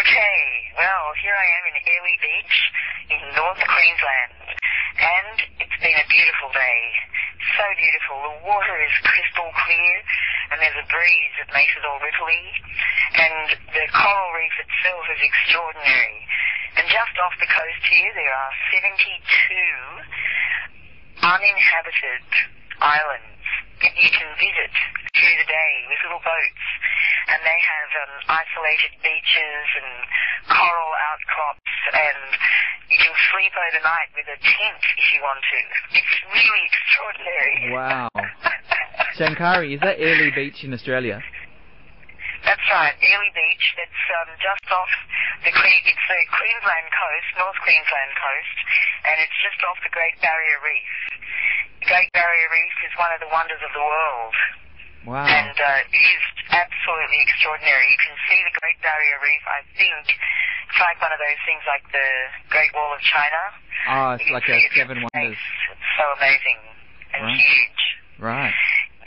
Okay, well, here I am in Airlee Beach in North Queensland, and it's been a beautiful day. So beautiful. The water is crystal clear, and there's a breeze that makes it all ripply, and the coral reef itself is extraordinary. And just off the coast here, there are 72 uninhabited islands that you can visit through the day with little boats, and they have isolated beaches and coral outcrops, and you can sleep overnight with a tent if you want to. It's really extraordinary. Wow. Shankari, is that Airlee Beach in Australia? That's right, Airlee Beach. It's just off it's the Queensland coast, North Queensland coast, and it's just off the Great Barrier Reef. The Great Barrier Reef is one of the wonders of the world. Wow. And it is absolutely extraordinary. You can see the Great Barrier Reef, I think. It's like one of those things like the Great Wall of China. Oh, it's like a Seven Wonders. It's so amazing and huge. Right.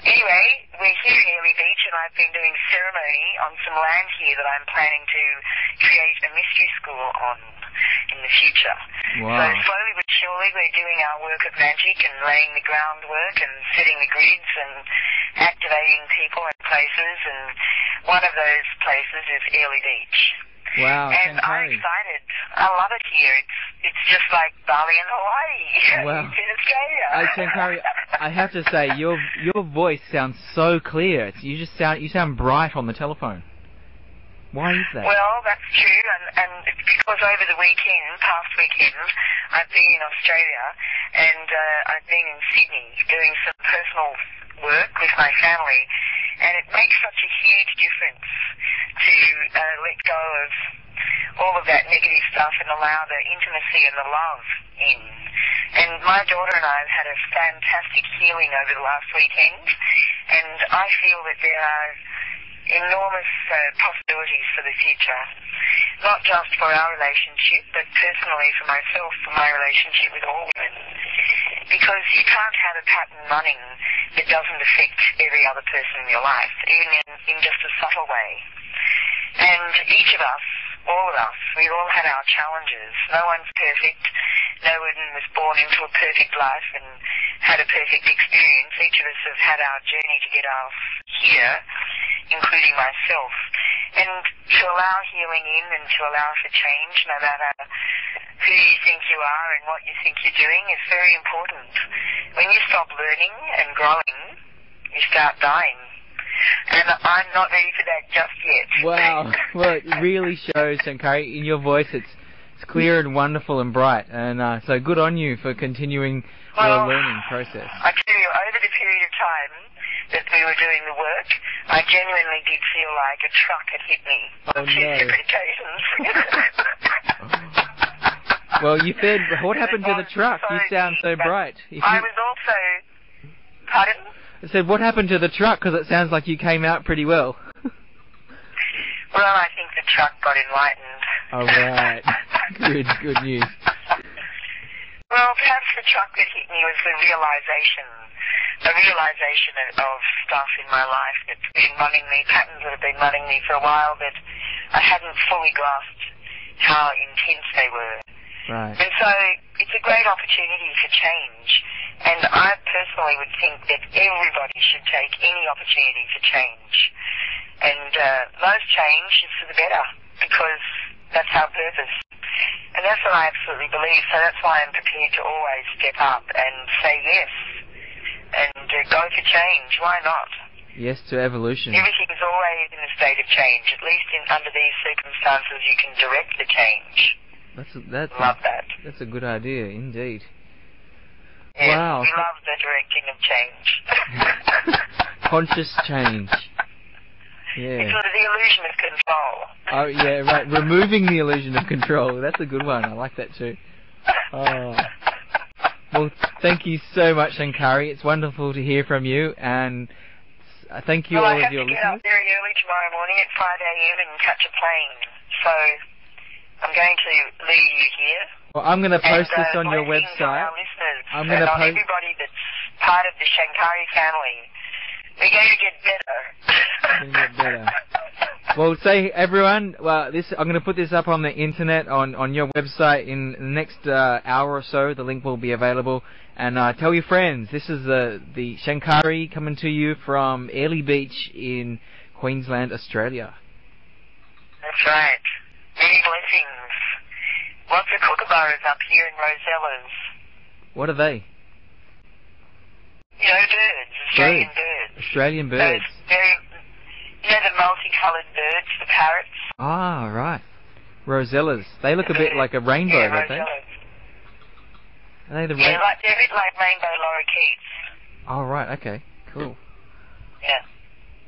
Anyway, we're here in Airlee Beach, and I've been doing ceremony on some land here that I'm planning to create a mystery school on in the future. Wow. So slowly but surely we're doing our work of magic and laying the groundwork and setting the grids and activating people and places, and one of those places is Airlee Beach. Wow, and Shankari. I'm excited. I love it here. It's just like Bali and Hawaii. Wow. It's in Australia. Shankari, I have to say, your voice sounds so clear. You sound bright on the telephone. Why is that? Well, that's true, and it's because over the past weekend, I've been in Australia, and I've been in Sydney doing some personal work with my family, and it makes such a huge difference to let go of all of that negative stuff and allow the intimacy and the love in. And my daughter and I have had a fantastic healing over the last weekend, and I feel that there are enormous possibilities for the future, not just for our relationship, but personally for myself, for my relationship with all women. Because you can't have a pattern running that doesn't affect every other person in your life, even in just a subtle way. And each of us, all of us, we've all had our challenges. No one's perfect. No one was born into a perfect life and had a perfect experience. Each of us have had our journey to get us here, including myself. And to allow healing in and to allow for change, no matter who you think you are and what you think you're doing, is very important. When you stop learning and growing, you start dying. And I'm not ready for that just yet. Wow. Well, it really shows, Shankari. In your voice, it's clear and wonderful and bright. And so good on you for continuing your learning process. I tell you, over the period of time that we were doing the work, I genuinely did feel like a truck had hit me on two separate occasions. Well, you said, what happened to the truck? You sound so bright. I was also... Pardon? I said, what happened to the truck? Because it sounds like you came out pretty well. Well, I think the truck got enlightened. Oh, right. Good news. Well, perhaps the truck that hit me was a realization of stuff in my life that's been running me, patterns that have been running me for a while that I hadn't fully grasped how intense they were. Right. And so it's a great opportunity for change. And I personally would think that everybody should take any opportunity for change. And most change is for the better, because that's our purpose. And that's what I absolutely believe. So that's why I'm prepared to always step up and say yes. And go for change. Why not? Yes to evolution. Everything is always in a state of change. At least under these circumstances, you can direct the change. Love that. That's a good idea, indeed. Yes, wow. We love the directing of change. Conscious change. Yeah. It's sort of the illusion of control. Oh, yeah, right. Removing the illusion of control. That's a good one. I like that too. Oh. Well, thank you so much, Shankari. It's wonderful to hear from you, and thank you all of your listeners. I have to get up very early tomorrow morning at 5 a.m. and catch a plane. So I'm going to leave you here. Well, I'm going to post this on your website. Our listeners, I'm going to post everybody that's part of the Shankari family. We're going to get better. We're going to get better. Well, say everyone. Well, I'm going to put this up on the internet on your website in the next hour or so. The link will be available, and tell your friends. This is the Shankari coming to you from Airlee Beach in Queensland, Australia. That's right. Many blessings. Lots of kookaburras up here in Rosella's. What are they? You know, birds. Australian birds. Australian birds. You know the multicoloured birds, the parrots? Ah, right. Rosellas. They look a bit like a rainbow, don't they? Rosellas. Are they the they're a bit like rainbow lorikeets. Oh, right. Okay. Cool.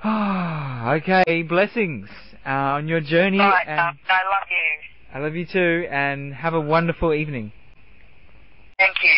Yeah. Okay. Blessings on your journey. All right, and I love you. I love you too, and have a wonderful evening. Thank you.